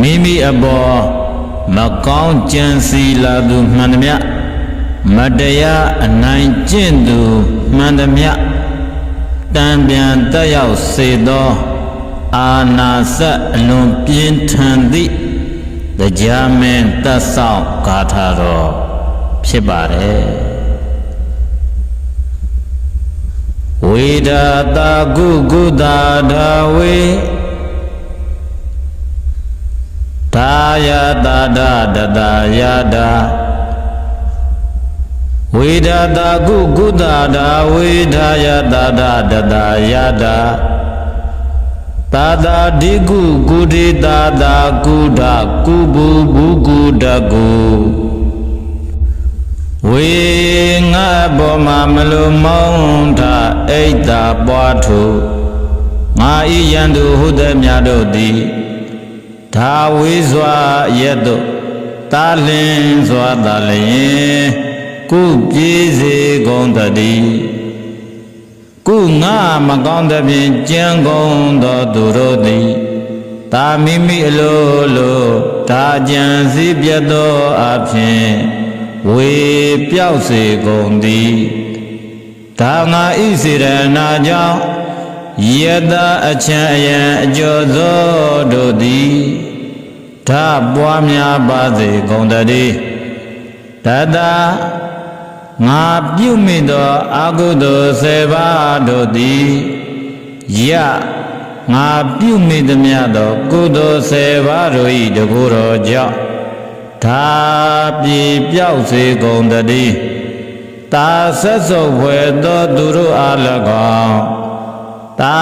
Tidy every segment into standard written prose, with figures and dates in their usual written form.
မိမိအပေါ်မကောင်းကြံစီလာသူမှန်သမျှမတရားအနိုင်ကျင့်သူမှန်သမျှတံပြန်တက်ရောက်စေသောအာနာစအလွန်ပြင်းထန်သည့်တရားမင်းသက်ဆောင်ဂါထာတော်ဖြစ်ပါတယ်ဝေဒတာကုကုတာဒါဝေဒါယတာဒတတာယတာဝေဒတာကုကုတာဒါဝေဒါယတာဒတတာယတာသာသာဒီကုကုတိသာသာကုဒကုဘူဘူကုဒကုဝေငါဘောမမလူမောင်းထအိတ်တာပွားထုငါဤယံသူဟုသည်များတို့သည်ဒါဝေစွာရက်တို့တာလင်းစွာတာလျင်ကုပြေးစေကုန်တည်းကုငါမကောင်းသဖြင့်ကြံကုန်သောသူတို့သည်တာမိမိအလိုလိုဒါကြံစည်းပြတ်သောအဖြစ်ဝေပြောက်စေကုန်သည်ဒါငါဤစေရနာကြောင့်ယတအချမ်းအယံအကျော်သောတို့သည်ဒါပွားများပါစေကုန်တည်းတတငါပြုမိသောအကုသိုလ်10ပါးတို့သည်ယငါပြုမိသမျှသောကုသိုလ်10ပါးတို့၏တကူတော်ကြောင့်ဒါပြေပြောက်စေကုန်တည်းတာဆက်စုပ်ဖွယ်သောသူတို့အား၎င်းတာ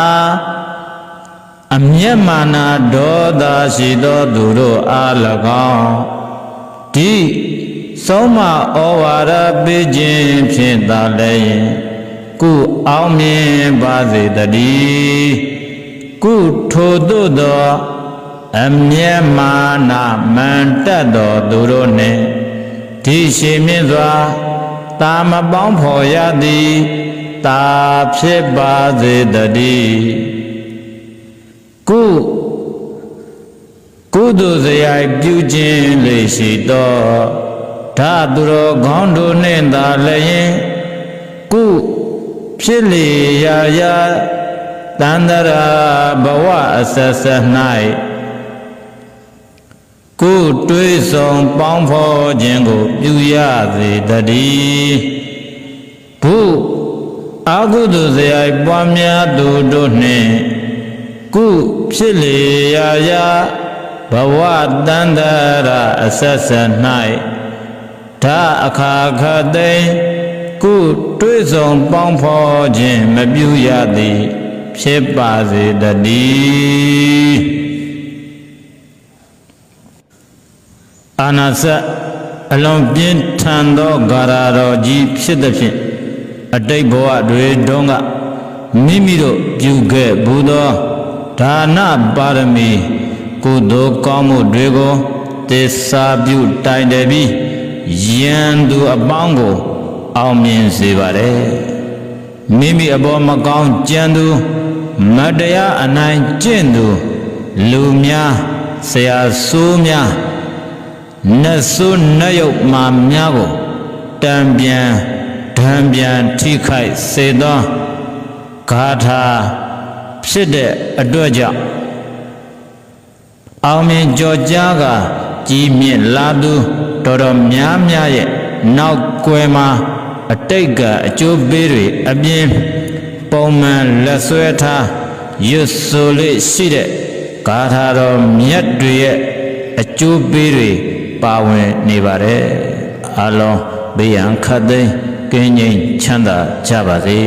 အမျက်မာနဒေါသရှိသောသူတို့အား၎င်းဒီဆုံးမဩဝါဒပေးခြင်းဖြင့်သာလည်းကုအောင်မြင်ပါစေတည်းကုထိုသို့သောအမျက်မာနမန်တက်သောသူတို့နှင့်ဒီရှိမြင့်စွာတာမပေါင်းဖော်ရသည်တာဖြစ်ပါစေတည်းကုသိုလ်စရိုက်ပြုခြင်းလေးရှိသောဒါသူတော်ကောင်းတို့နှင့်သာလည်းကုဖြစ်လေရာရာတန္တရာဘဝအဆက်ဆက်၌ကုတွေးဆောင်ပေါင်းဖော်ခြင်းကိုပြုရစေတည်းဘုအကုသိုလ်စရိုက်ပွားများသူတို့နှင့်ကုဖြစ်လေရာရာဘဝတန္တရာအဆက်ဆက်၌ဒါအခါခသိကုတွေးဆောင်ပေါင်းဖော်ခြင်းမပြုရသည်ဖြစ်ပါစေတည်းအာနာစအလွန်ပြင်းထန်သောဂါရတော်ကြီးဖြစ်သဖြင့်အတိတ်ဘဝတွေတုန်းကမိမိတို့ပြုခဲ့ဘူးသောဒါနပါရမီကုသိုလ်ကောင်းမှုတွေကိုသစ္စာပြုတိုင်တယ်ပြီးယံသူအပေါင်းကိုအောင်မြင်စေပါတယ်မိမိအပေါ်မကောင်းကြံသူမတရားအနိုင်ကျင့်သူလူများဆရာဆိုးများနတ်ဆိုးနတ်ယုတ်မာများကိုတံပြန်ဒံပြန်ထိခိုက်စေသောဂါထာဖြစ်တဲ့အတွက်ကြောင့်အောင်မြင်ကြော်ကြားကကြီးမြင့်လာသူတော်တော်များများရဲ့နောက်ကွယ်မှာအတိတ်ကအကျိုးပေးတွေအပြင်ပုံမှန်လက်ဆွဲထားရွတ်ဆိုလေးရှိတဲ့ဂါထာတော်မြတ်တွေရဲ့အကျိုးပေးတွေပါဝင်နေပါတယ်အလုံးဘေးရန်ခတ်သိမ်းကင်းငြိမ်းချမ်းသာကြပါစေ